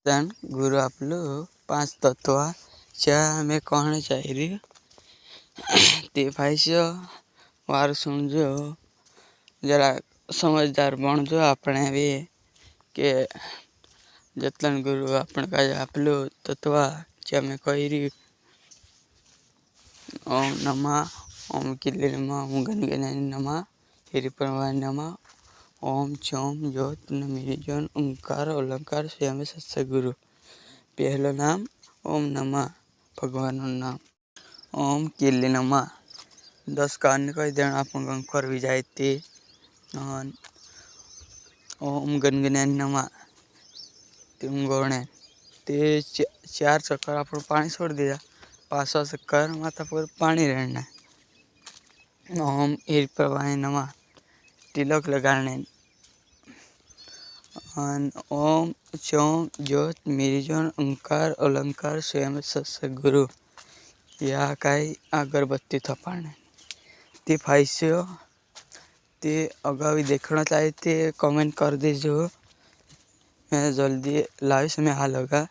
धन गुरु आपलो 5 तत्व में कहना चाहिए ते भाई से वार सुनजो जरा समझदार बन जो अपने भी के जतन गुरु अपन का आपलो तत्व में कही ओम नमः ओम किल्ले नमः ओम गणगणाय नमः हिरिप्रभाय नमः ओम चोम ज्योत निर्जन ओंकार अलंकार स्वयं सत्सगुरु। पहला नाम ओम नमः भगवान नाम ओम किल्ले नमः 10 कान कही देना अपन कर भी जाते। ओम गणगणाय नमः तुम गणे ते 4 चक्कर अपन पानी छोड़ दिया 5 चक्कर माथा पर पानी रहना। ओम हिरिप्रभाय नमः तिलक लगाने। ओम चोम ज्योत निर्जन ओंकार अलंकार स्वयं सत्सगुरु या काई अगरबत्ती थपाने ते फाइसे ते अगर भी देखना चाहिए कमेंट कर दीजिए। मैं जल्दी लाइव में आ लगा।